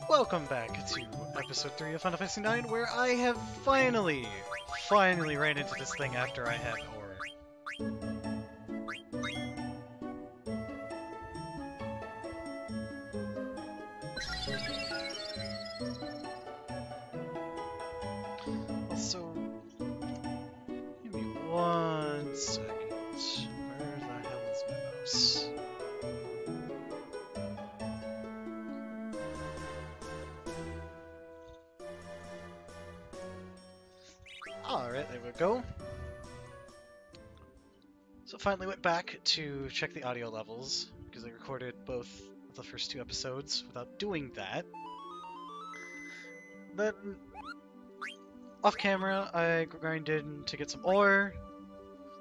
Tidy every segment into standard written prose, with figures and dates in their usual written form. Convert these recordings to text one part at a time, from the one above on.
Welcome back to episode 3 of Final Fantasy IX, where I have finally ran into this thing after I had ore. So, give me 1 second. Where the hell is my mouse? Alright, there we go. So finally went back to check the audio levels, because I recorded both of the first 2 episodes without doing that. Then, off camera, I grinded to get some ore,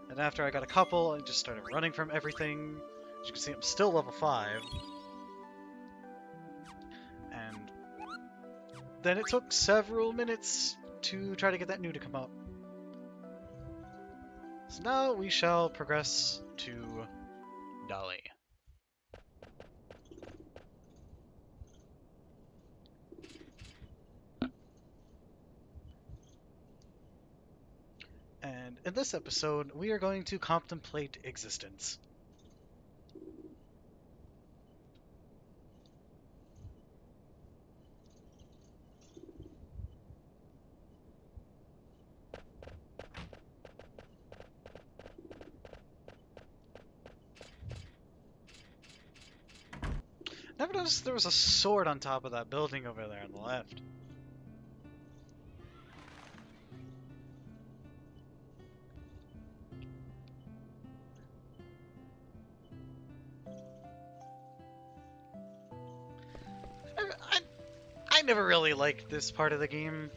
and after I got a couple, I just started running from everything. As you can see, I'm still level 5. And then it took several minutes to try to get that new to come up. So now we shall progress to Dolly. And in this episode, we are going to contemplate existence. Never noticed there was a sword on top of that building over there on the left. I never really liked this part of the game.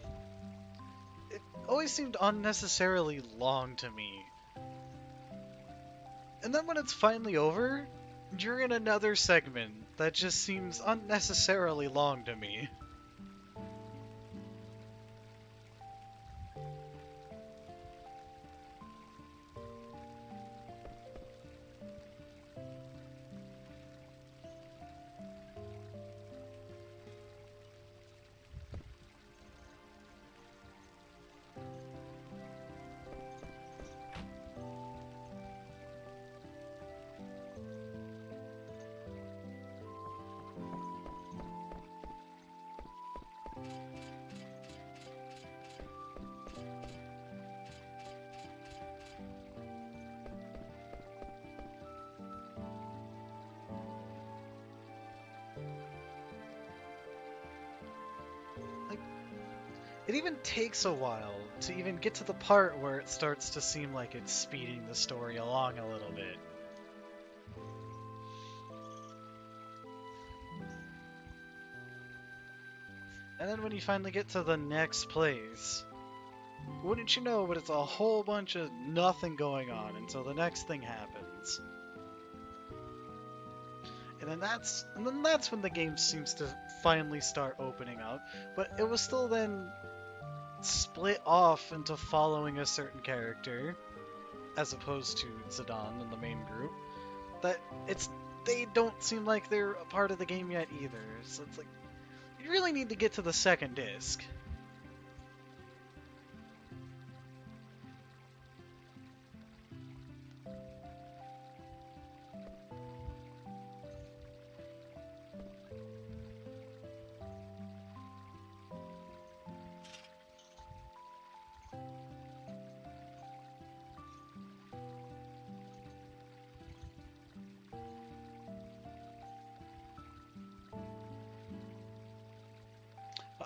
It always seemed unnecessarily long to me. And then when it's finally over, you're in another segment that just seems unnecessarily long to me. It even takes a while to even get to the part where it starts to seem like it's speeding the story along a little bit. And then when you finally get to the next place, wouldn't you know, but it's a whole bunch of nothing going on until the next thing happens. And then that's when the game seems to finally start opening up, but it was still then split off into following a certain character, as opposed to Zidane in the main group. They don't seem like they're a part of the game yet either. So it's like, you really need to get to the second disc.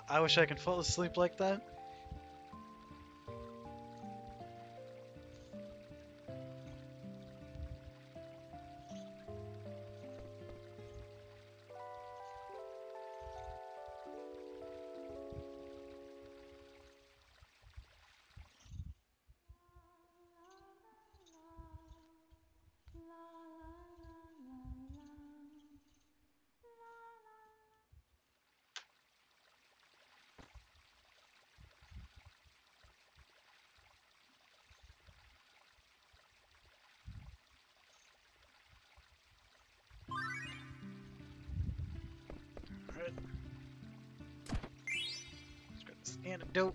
I wish I could fall asleep like that. antidote.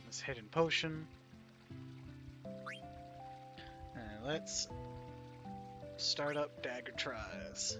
This hidden potion. And let's start up dagger tries.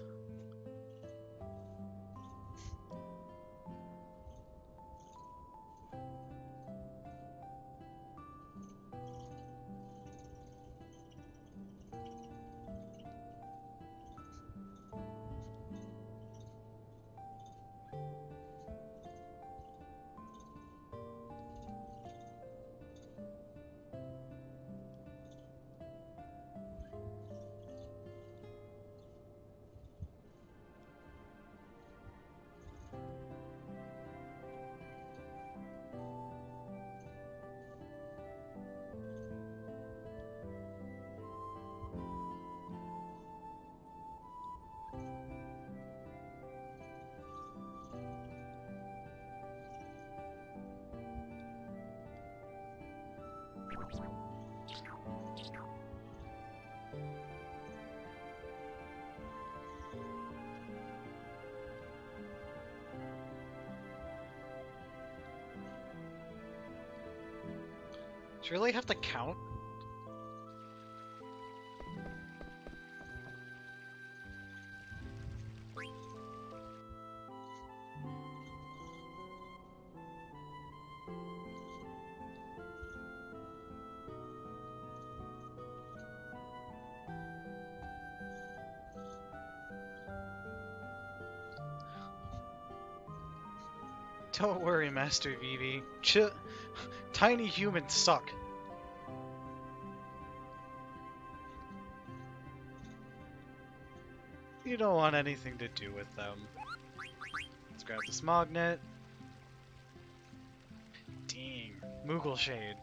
Do you really have to count? Don't worry, Master Vivi. Tiny humans suck. You don't want anything to do with them. Let's grab this magnet. Dang, Moogle Shade.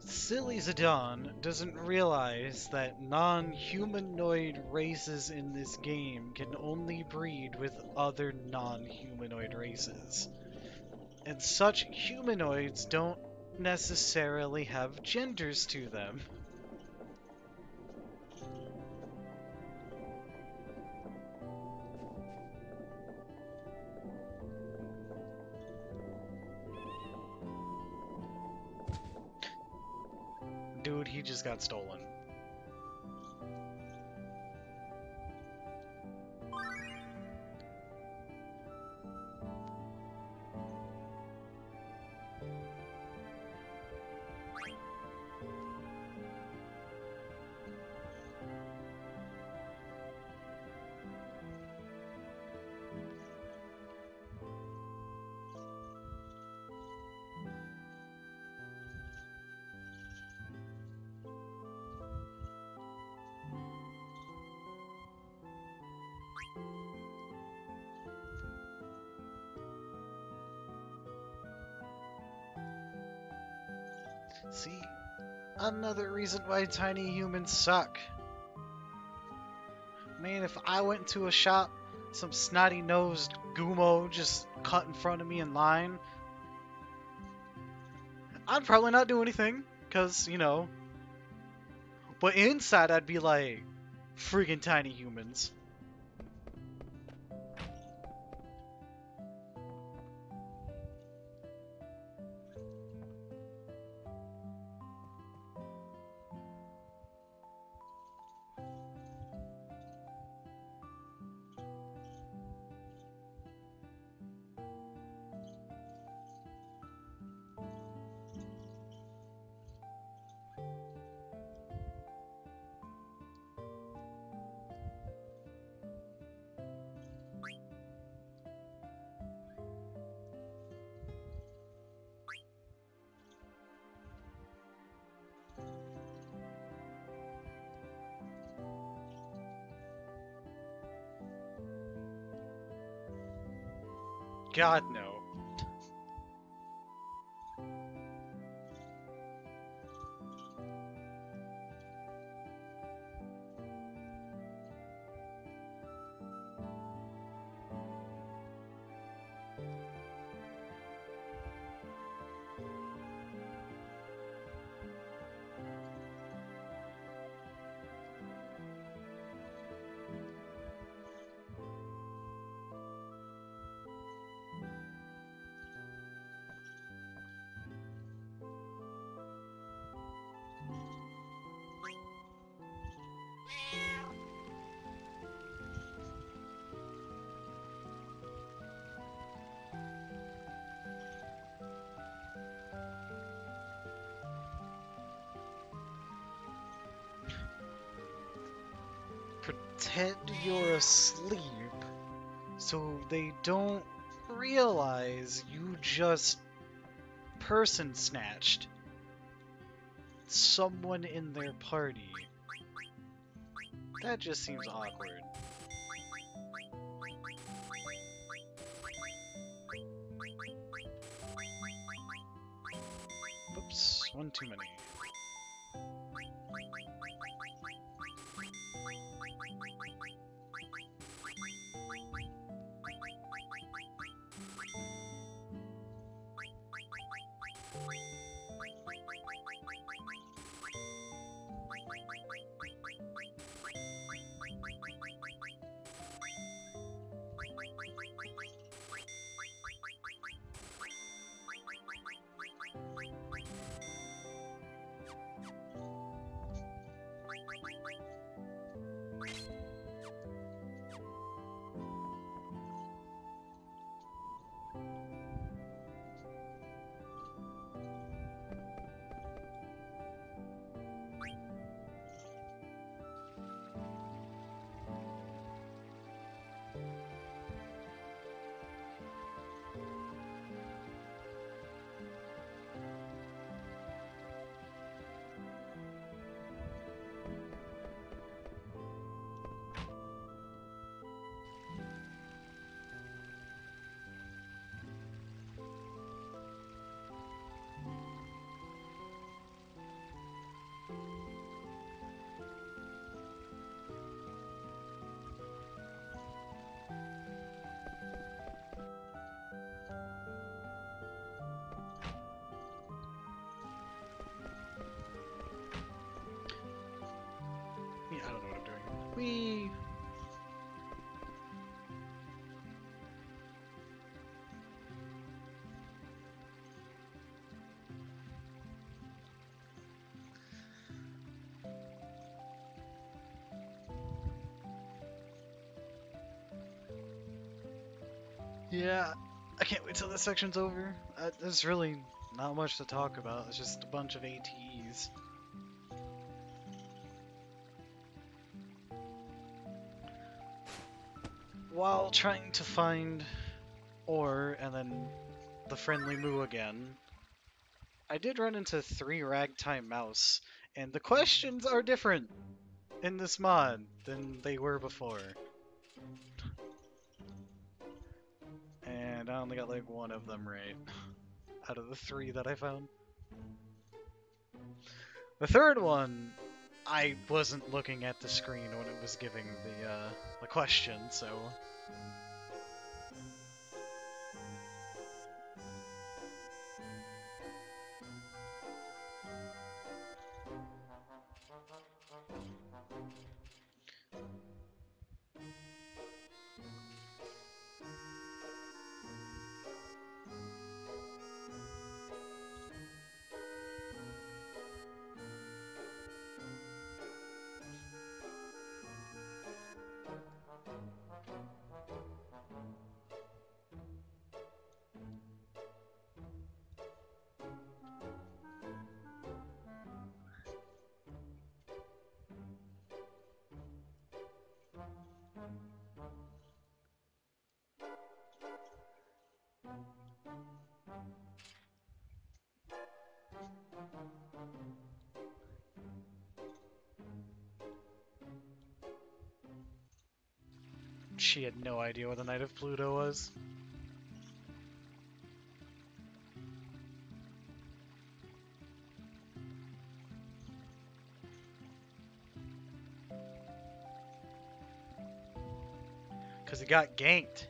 Silly Zidane doesn't realize that non-humanoid races in this game can only breed with other non-humanoid races. And such humanoids don't necessarily have genders to them. Dude, he just got stolen. See, another reason why tiny humans suck. Man, if I went to a shop, some snotty-nosed Gumo just cut in front of me in line, I'd probably not do anything, because, you know. But inside, I'd be like, freaking tiny humans. God, no. Pretend you're asleep so they don't realize you just person snatched someone in their party. That just seems awkward. Oops, one too many. Yeah, I don't know what I'm doing. Whee! Yeah, I can't wait till this section's over. There's really not much to talk about. It's just a bunch of ATEs. While trying to find Ore and then the friendly Moo again, I did run into 3 Ragtime Mouse, and the questions are different in this mod than they were before. And I only got like one of them right out of the three that I found. The third one, I wasn't looking at the screen when it was giving the question, so. She had no idea what the Knight of Pluto was. Because he got ganked.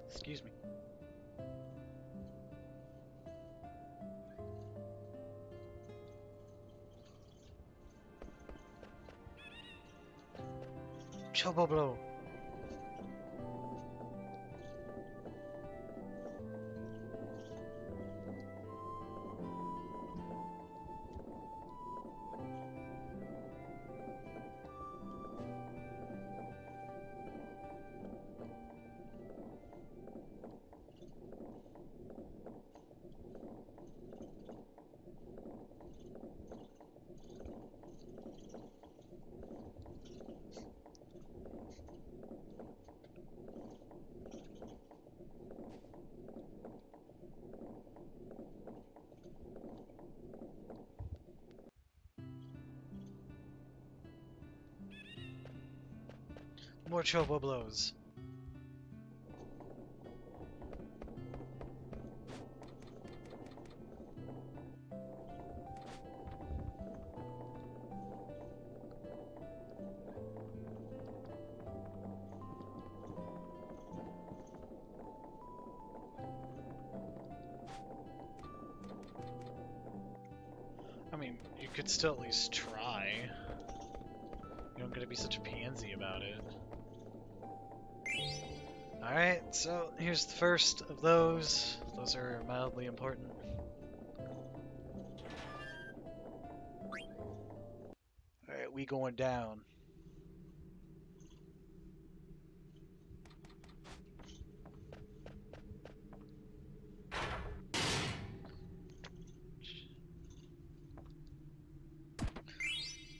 Excuse me. Chobo blow. More chobo blows. I mean, you could still at least try. You don't gotta be such a pansy about it. Alright, so here's the first of those. Those are mildly important. Alright, we going down.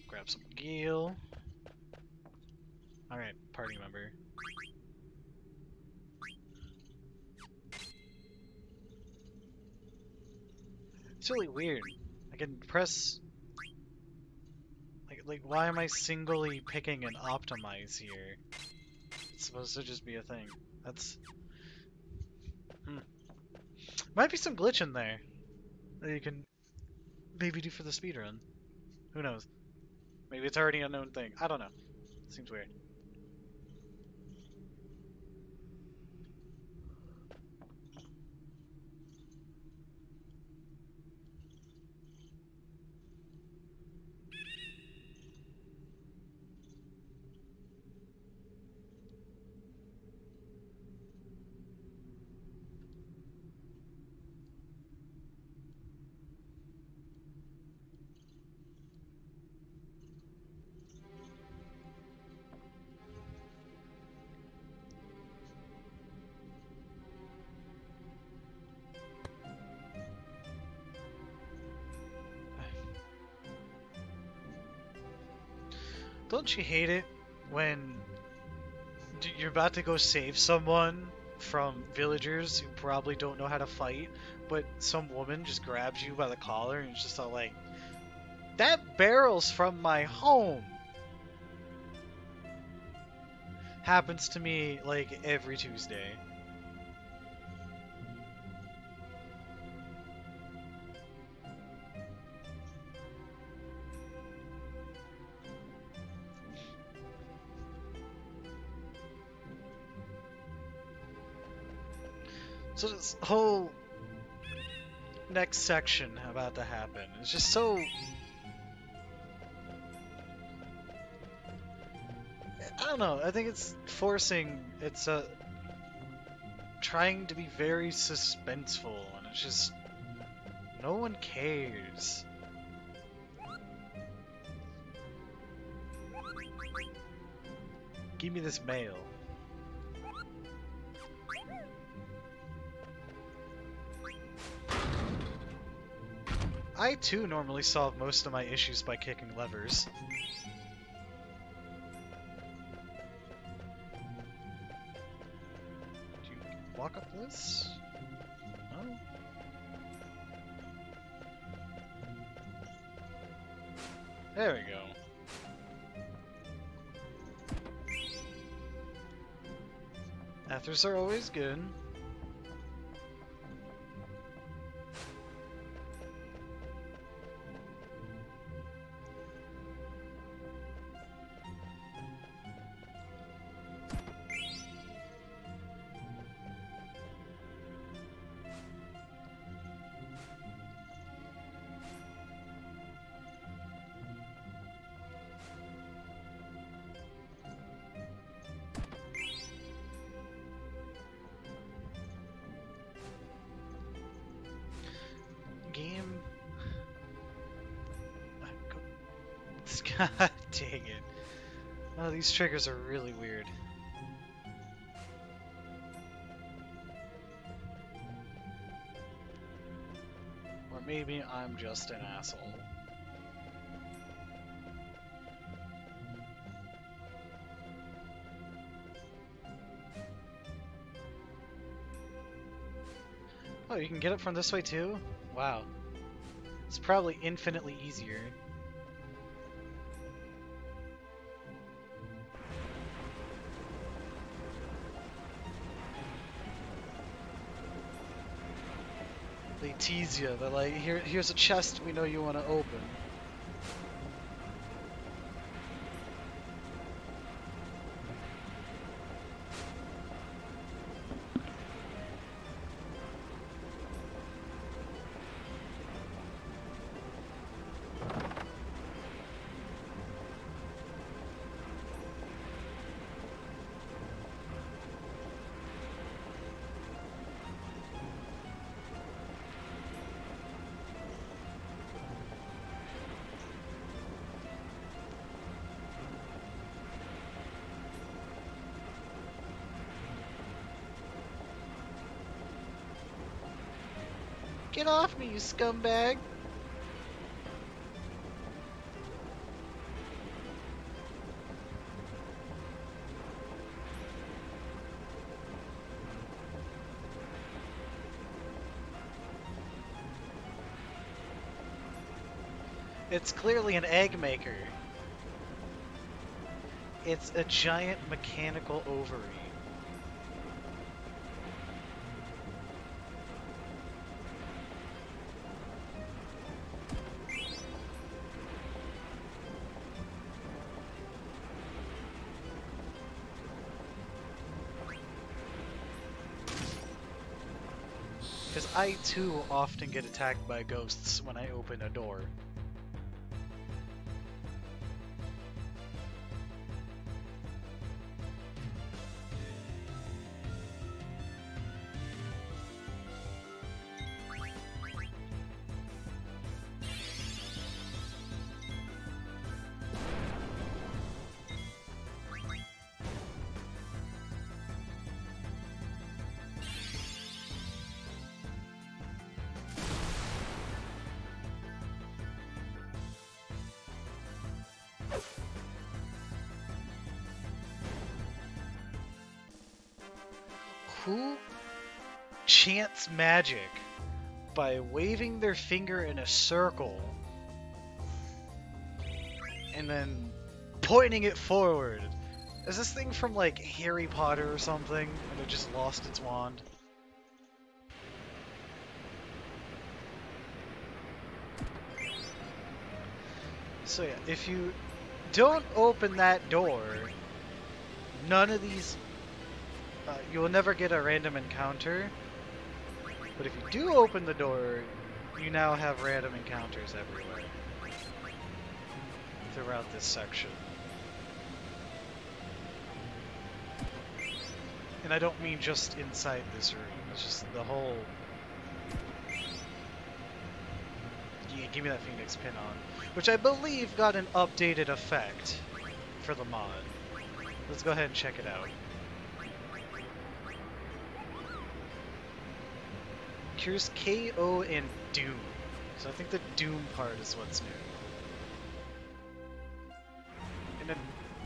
Grab some geel. Alright, party member. It's really weird. I can press... Like, why am I singly picking an optimize here? It's supposed to just be a thing. That's... Might be some glitch in there that you can maybe do for the speedrun. Who knows? Maybe it's already a known thing. I don't know. Seems weird. Don't you hate it when you're about to go save someone from villagers who probably don't know how to fight, but some woman just grabs you by the collar and is just all like, "That barrel's from my home." Happens to me like every Tuesday. So this whole next section about to happen is just so... I don't know, I think it's forcing, it's trying to be very suspenseful, and it's just... no one cares. Give me this mail. I too normally solve most of my issues by kicking levers. Do you walk up this? No? There we go. Ethers are always good. Game. God dang it. Oh, these triggers are really weird. Or maybe I'm just an asshole. Oh, you can get it from this way too? Wow. It's probably infinitely easier. They tease you. They're like, here's a chest we know you want to open. Get off me, you scumbag! It's clearly an egg maker. It's a giant mechanical ovary. Because I too often get attacked by ghosts when I open a door. who chants magic by waving their finger in a circle and then pointing it forward? Is this thing from like Harry Potter or something and it just lost its wand? So yeah, if you don't open that door, none of these, you will never get a random encounter. But if you do open the door, you now have random encounters everywhere throughout this section. And I don't mean just inside this room, it's just the whole... Yeah, give me that Phoenix pin on. Which I believe got an updated effect for the mod. Let's go ahead and check it out. Cures KO and Doom. So I think the Doom part is what's new. And it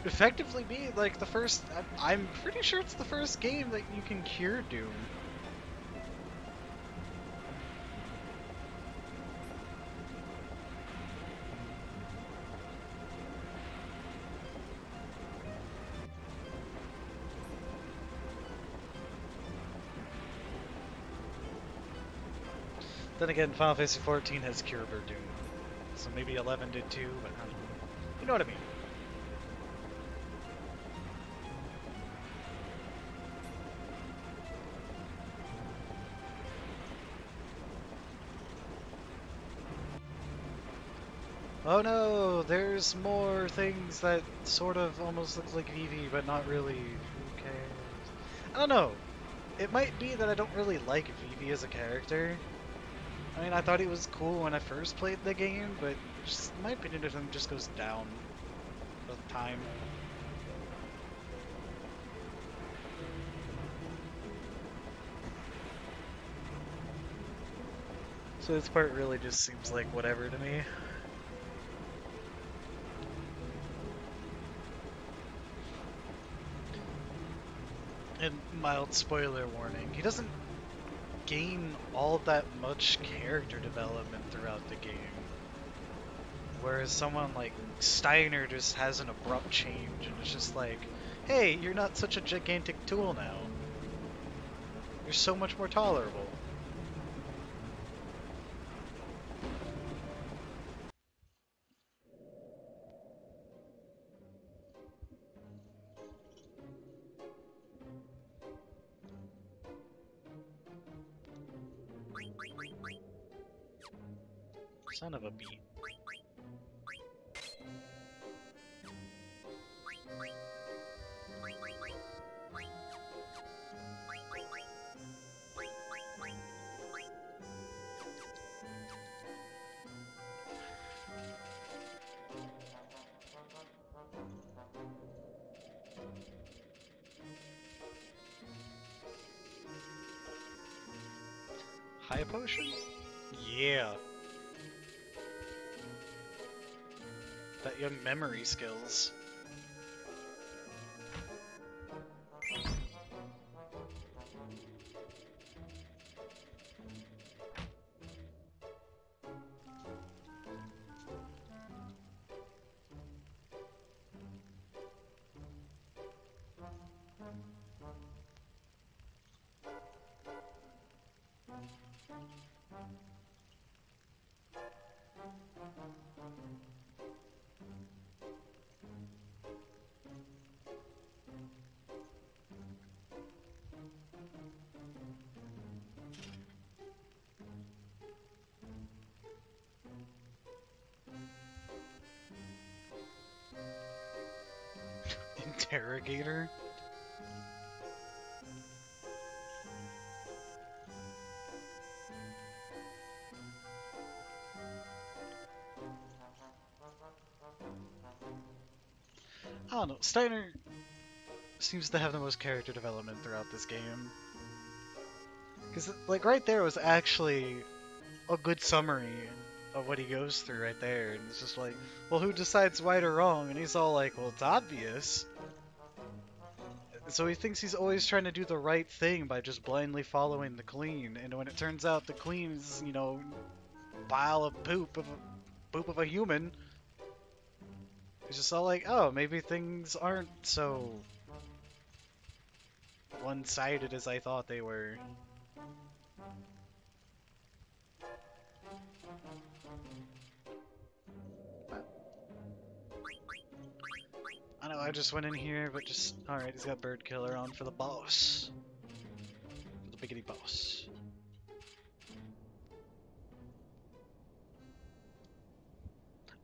effectively be like the first... I'm pretty sure it's the first game that you can cure Doom. Then again, Final Fantasy XIV has Cure for Doom, so maybe 11 did too, but I don't know. You know what I mean. Oh no, there's more things that sort of almost look like Vivi, but not really. Who cares? I don't know. It might be that I don't really like Vivi as a character. I mean, I thought he was cool when I first played the game, but just, in my opinion of him just goes down with time. So this part really just seems like whatever to me. And mild spoiler warning, he doesn't gain all that much character development throughout the game. Whereas someone like Steiner just has an abrupt change and it's just like, hey, you're not such a gigantic tool now. You're so much more tolerable. Son of a beat. High potion? Yeah. That young memory skills. Interrogator? I don't know. Steiner seems to have the most character development throughout this game. Because, like, right there was actually a good summary of what he goes through right there. And it's just like, well, who decides right or wrong? And he's all like, well, it's obvious. So he thinks he's always trying to do the right thing by just blindly following the queen, and when it turns out the queen's, you know, pile of poop of a human, he's just all like, oh, maybe things aren't so one-sided as I thought they were. I know, I just went in here, but just... Alright, he's got Bird Killer on for the boss. For the biggity boss.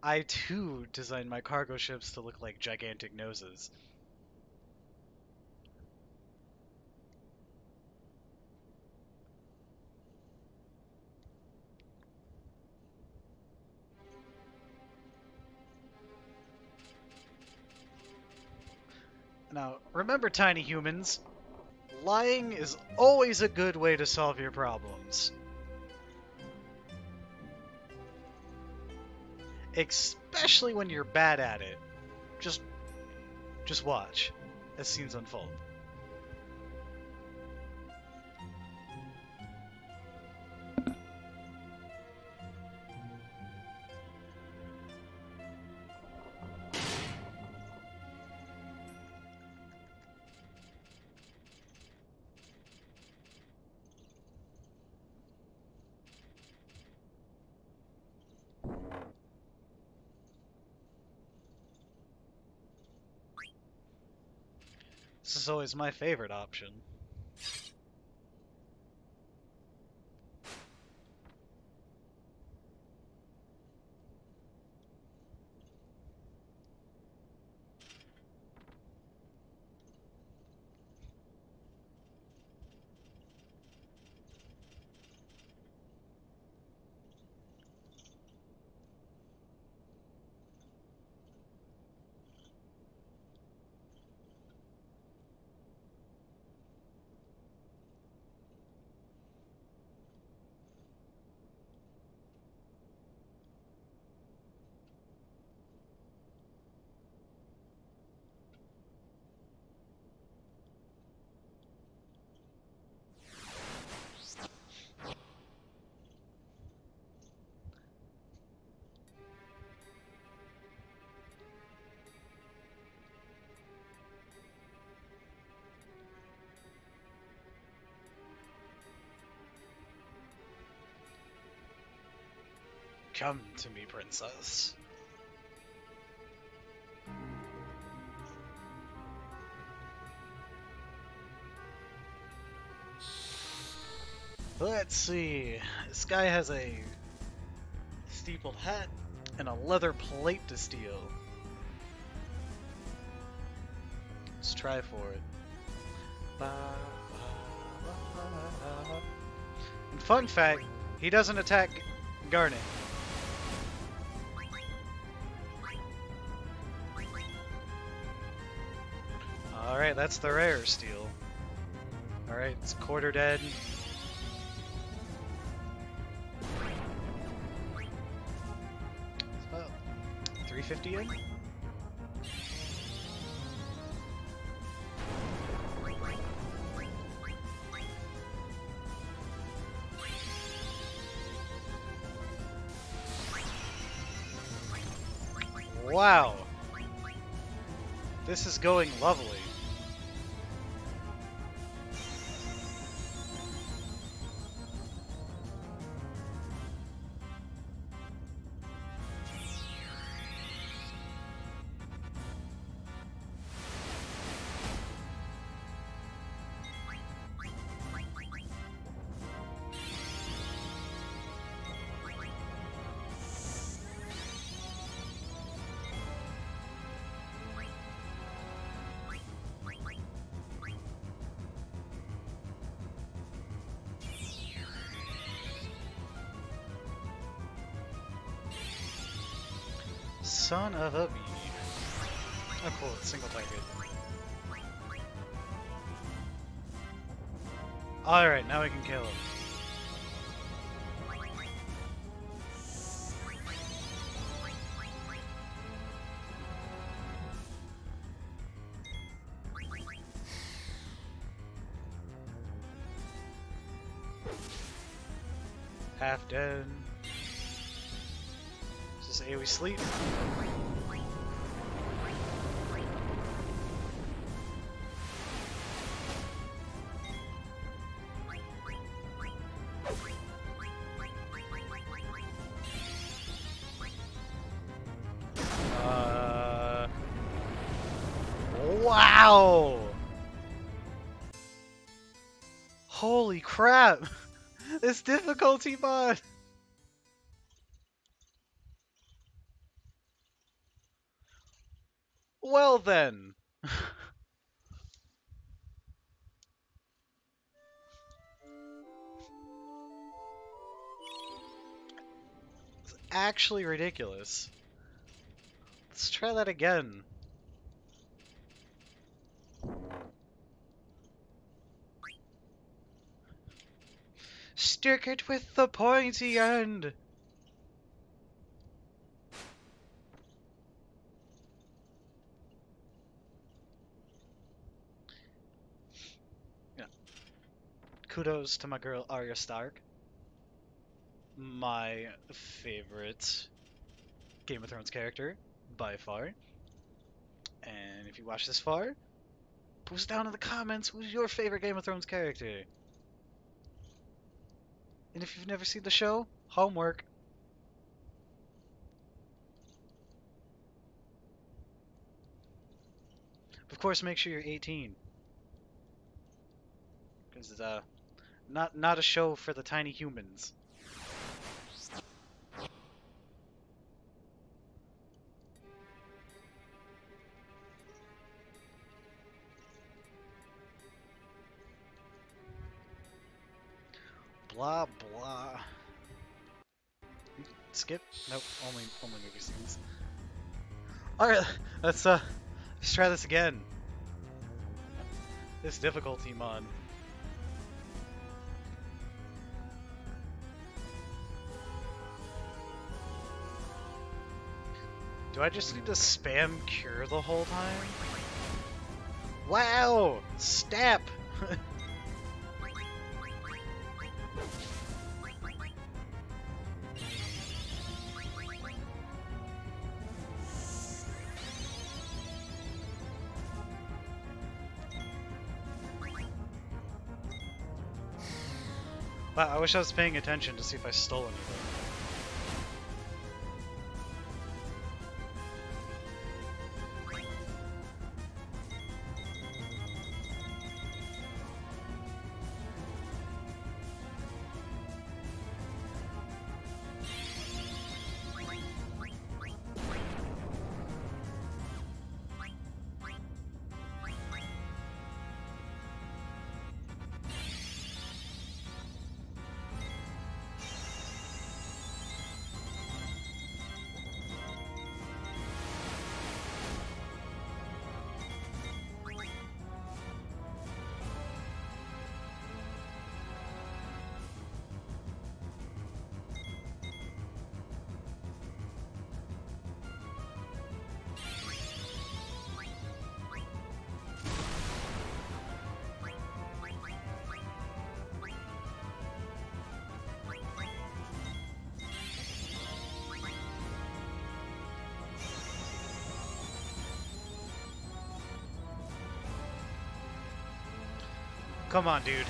I, too, designed my cargo ships to look like gigantic noses. Now, remember, tiny humans, lying is always a good way to solve your problems. Especially when you're bad at it. Just watch as scenes unfold. This is always my favorite option. Come to me, princess. Let's see. This guy has a steepled hat and a leather plate to steal. Let's try for it. And fun fact, he doesn't attack Garnet. Alright, that's the rare steal. Alright, it's quarter dead. It's about 350 in? Wow! This is going lovely. Son of a bee. Oh cool, it's single target. Alright, now we can kill him. Half dead. Is this AoE sleep? Wow! Holy crap! This difficulty mod! Well then! It's actually ridiculous. Let's try that again. Stick it with the pointy end! Yeah. Kudos to my girl Arya Stark. My favorite Game of Thrones character, by far. And if you watch this far, post down in the comments who's your favorite Game of Thrones character. And if you've never seen the show, homework. Of course, make sure you're 18. Because it's not a show for the tiny humans. Blah blah. Skip? Nope. Only movie scenes. All right, let's try this again. This difficulty mod. Do I just need to spam cure the whole time? Wow! Snap! Wow, I wish I was paying attention to see if I stole anything. Come on, dude.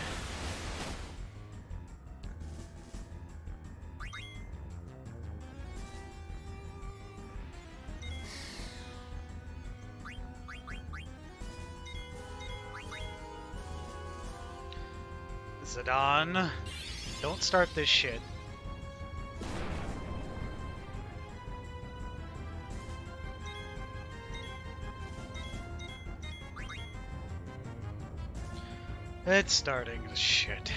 Zidane, don't start this shit. It's starting this shit.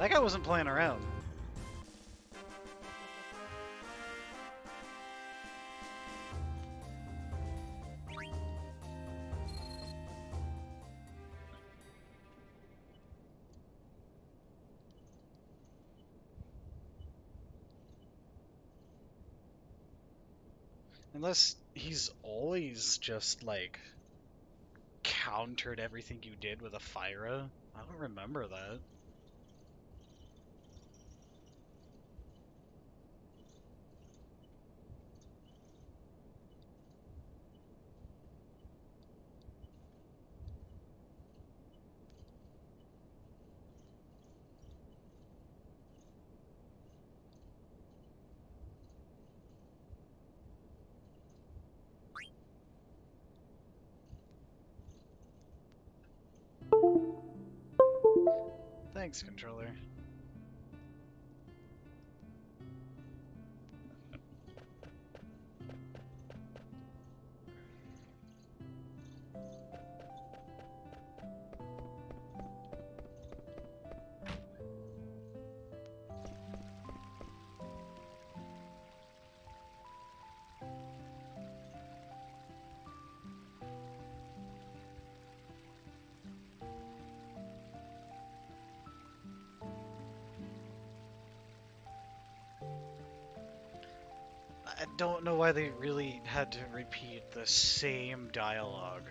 That guy wasn't playing around. Unless he's always just, like, countered everything you did with a Fyra. I don't remember that. Thanks, controller. I don't know why they really had to repeat the same dialogue.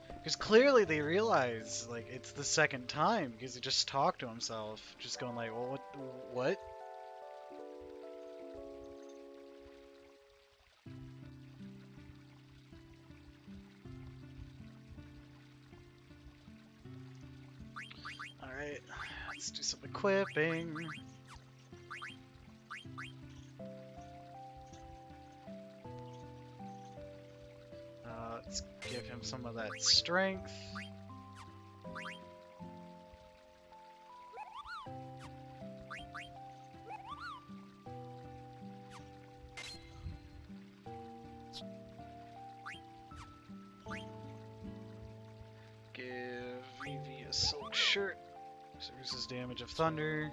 Because clearly they realize, like, it's the second time, because he just talked to himself, just going like, well, what? Alright, let's do some equipping. Let's give him some of that strength. Give Vivi a silk shirt. Reduces damage of thunder.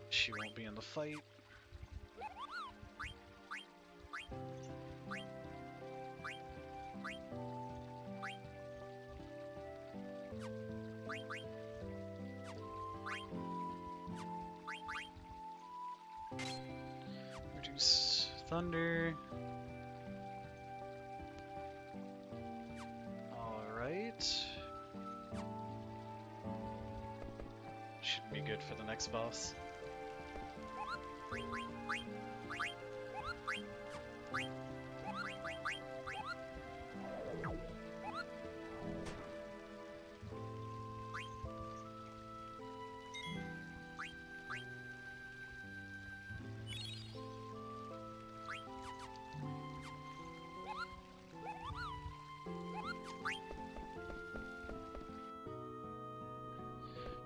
She won't be in the fight. Reduce thunder. Alright. Should be good for the next boss.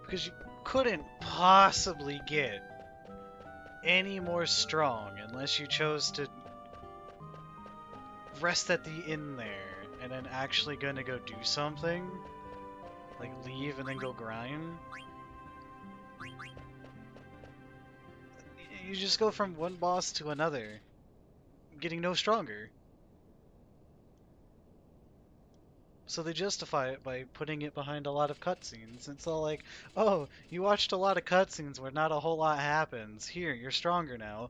Because you couldn't possibly get any more strong unless you chose to rest at the inn there and then actually gonna go do something. Like leave and then go grind. You just go from one boss to another, getting no stronger. So they justify it by putting it behind a lot of cutscenes. It's all like, oh, you watched a lot of cutscenes where not a whole lot happens. Here, you're stronger now.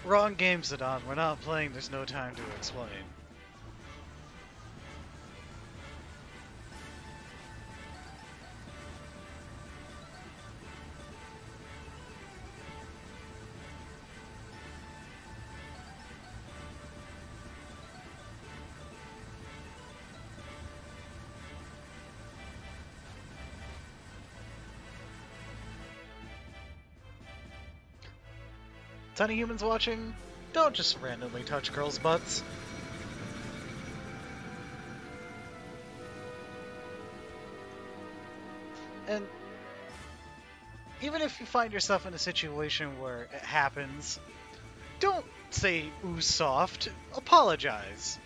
Wrong game, Zidane. We're not playing, there's no time to explain. ton of humans watching, don't just randomly touch girls' butts. And even if you find yourself in a situation where it happens, don't say ooh soft, apologize.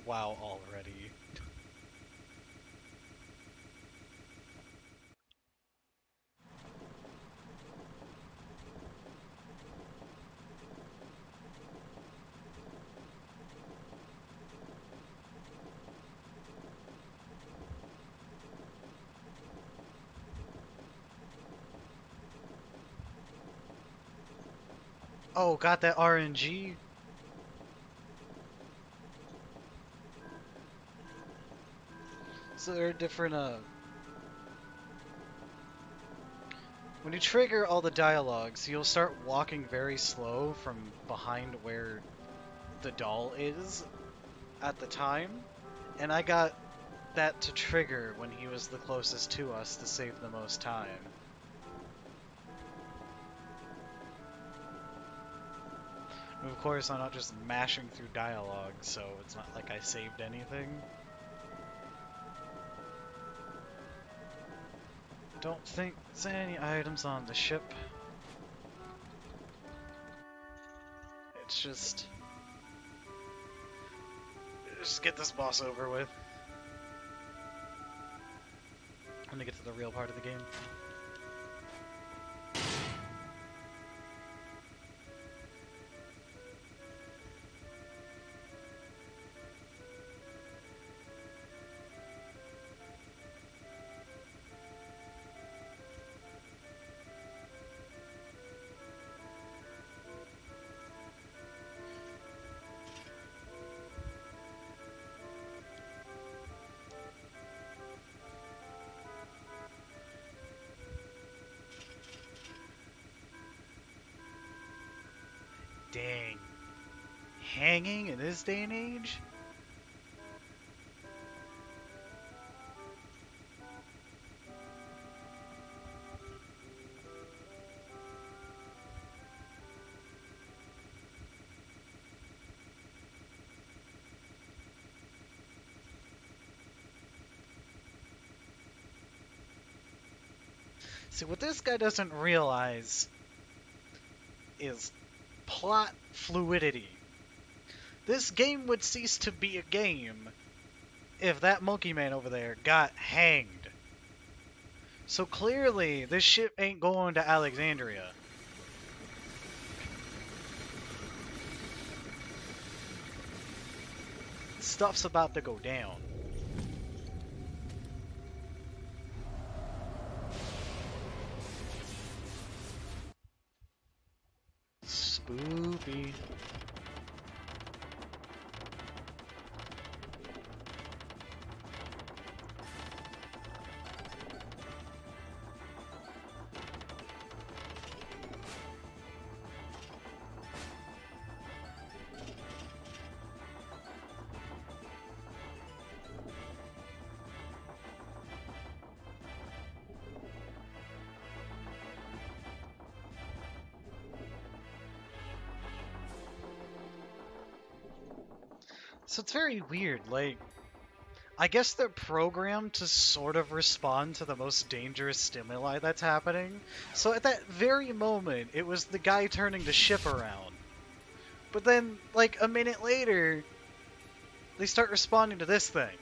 Wow, already. Oh, got that RNG? So there are different, when you trigger all the dialogues, you'll start walking very slow from behind where the doll is at the time. And I got that to trigger when he was the closest to us to save the most time. And of course, I'm not just mashing through dialogue, so it's not like I saved anything. Don't think there's any items on the ship. It's just get this boss over with. I'm gonna get to the real part of the game. Dang. Hanging in this day and age? See, what this guy doesn't realize is plot fluidity. This game would cease to be a game if that monkey man over there got hanged. So clearly, this ship ain't going to Alexandria. Stuff's about to go down. Spoopy. So it's very weird, like, I guess they're programmed to sort of respond to the most dangerous stimuli that's happening. So at that very moment, it was the guy turning the ship around. But then, like, a minute later, they start responding to this thing.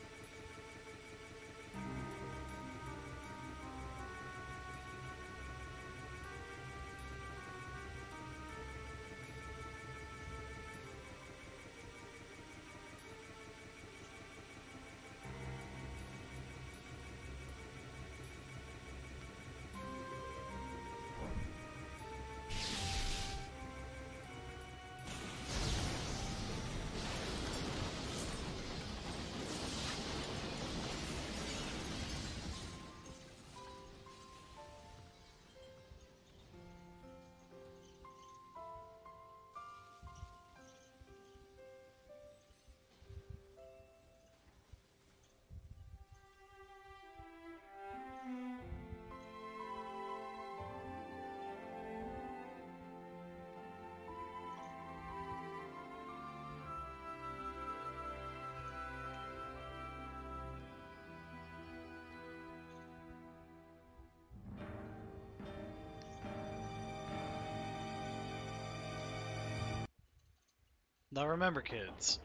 Now remember, kids,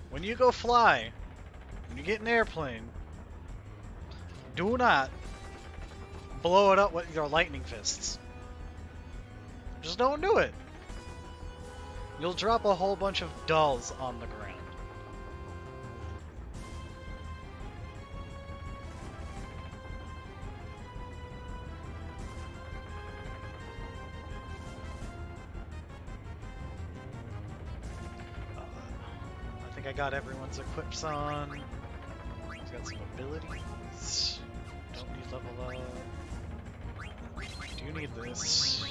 when you go fly, when you get an airplane, do not blow it up with your lightning fists. Just don't do it. You'll drop a whole bunch of dolls on the ground. I think I got everyone's equips on. He's got some abilities. Don't need level up. Do need this.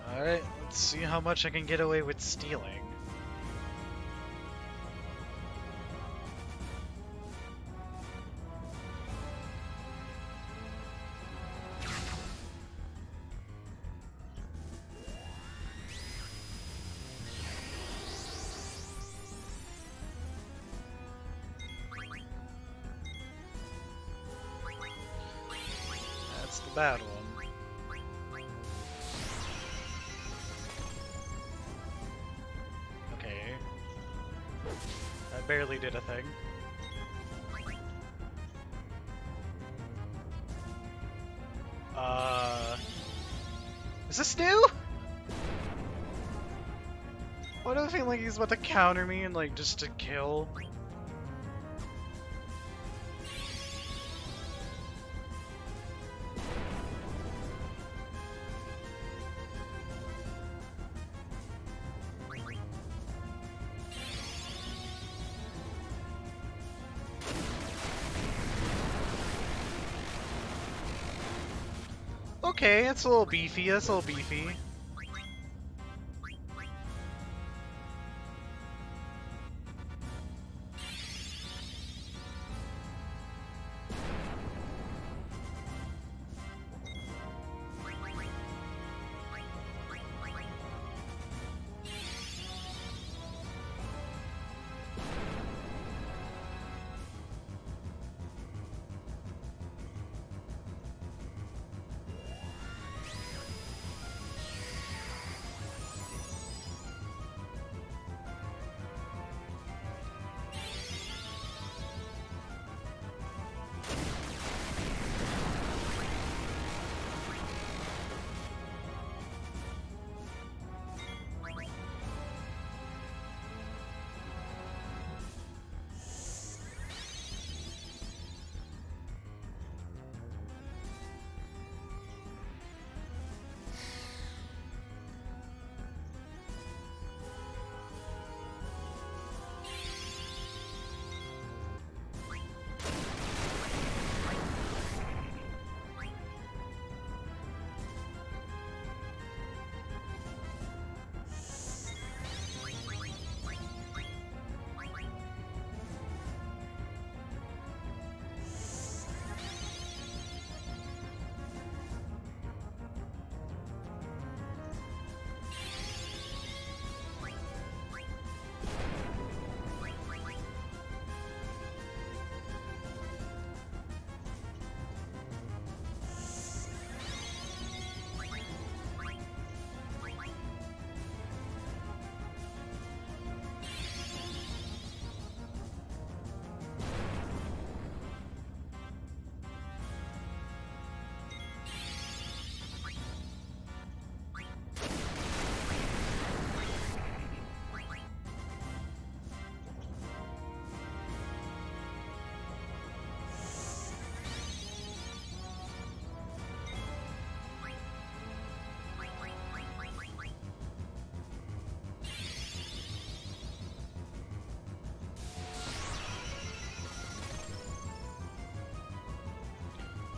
Alright, let's see how much I can get away with stealing. That's the bad one. Barely did a thing. Is this new? Why do I feel like he's about to counter me and like just to kill? Okay, that's a little beefy, that's a little beefy.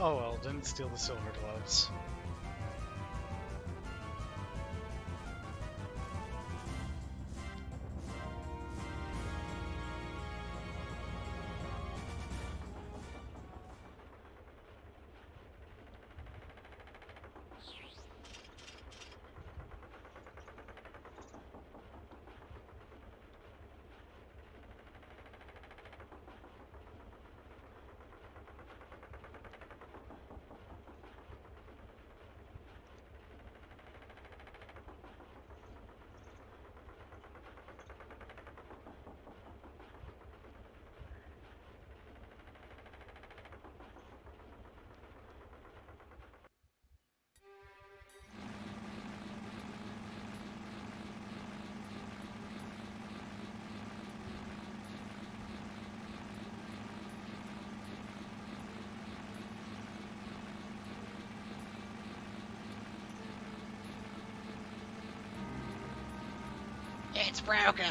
Oh well, didn't steal the silver gloves. It's broken!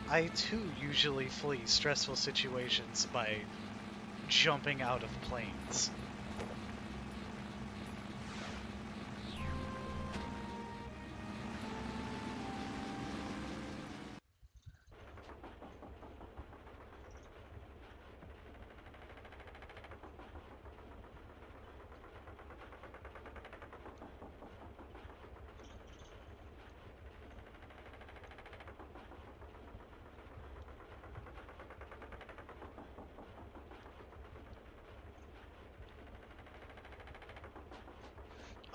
I too usually flee stressful situations by jumping out of planes.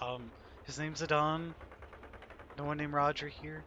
Um, his name's Adon. No one named Roger here.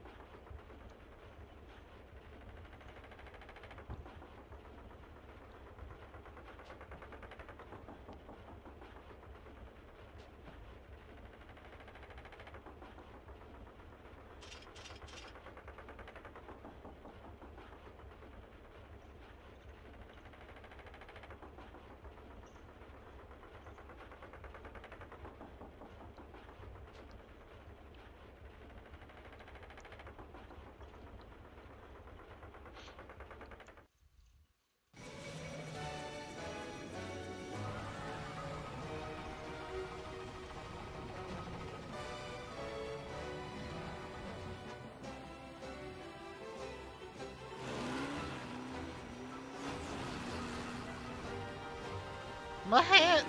My hat!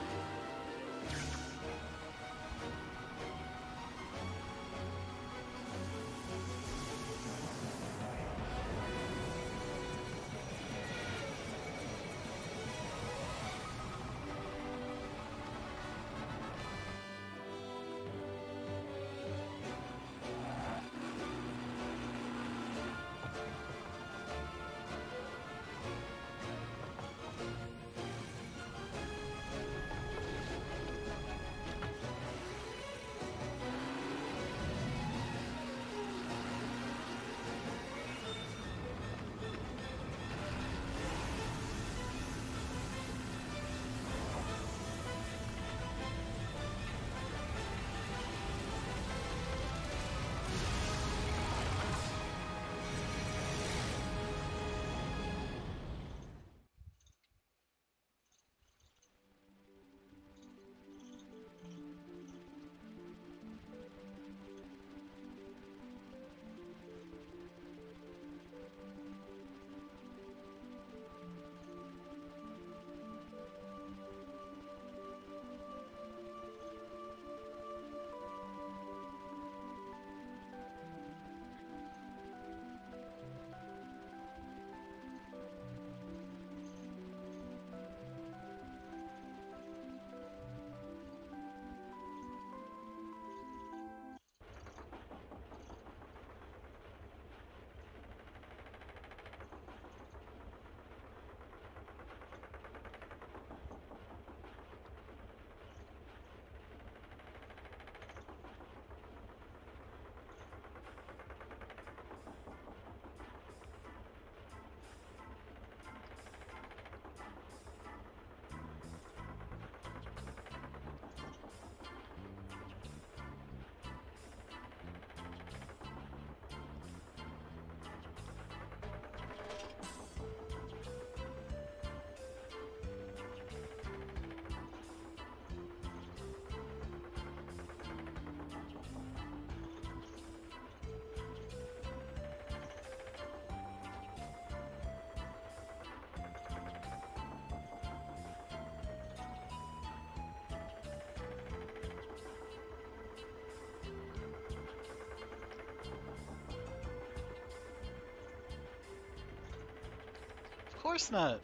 course not.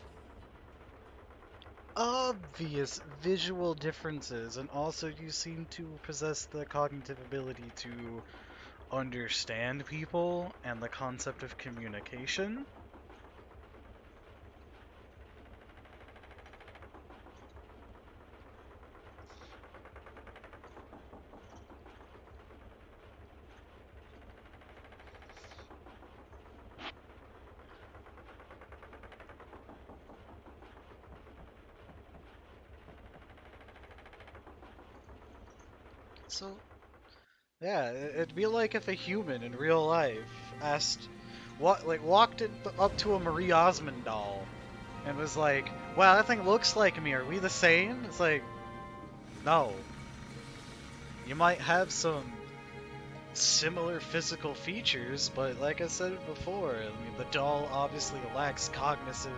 Obvious visual differences, and also you seem to possess the cognitive ability to understand people and the concept of communication. So, yeah, it'd be like if a human in real life asked, what, like, up to a Marie Osmond doll and was like, "Wow, that thing looks like me. Are we the same?" It's like, no. You might have some similar physical features, but like I said before, I mean, the doll obviously lacks cognitive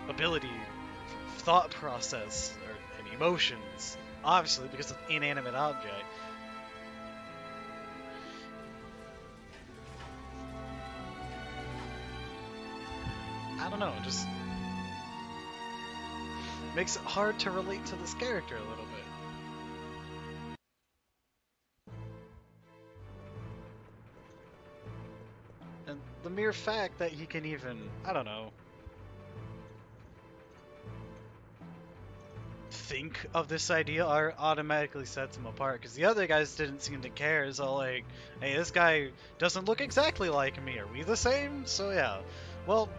ability, thought process, and emotions. Obviously, because it's an inanimate object. I don't know, just makes it hard to relate to this character a little bit. And the mere fact that he can even, I don't know, think of this idea automatically sets him apart, because the other guys didn't seem to care. It's all like, hey, this guy doesn't look exactly like me. Are we the same? So yeah. Well,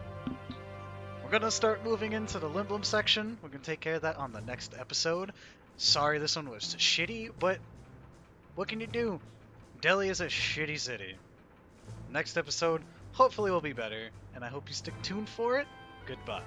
we're gonna start moving into the Limblum section. We're gonna take care of that on the next episode. Sorry this one was shitty, but what can you do? Delhi is a shitty city. Next episode, hopefully will be better, and I hope you stick tuned for it. Goodbye.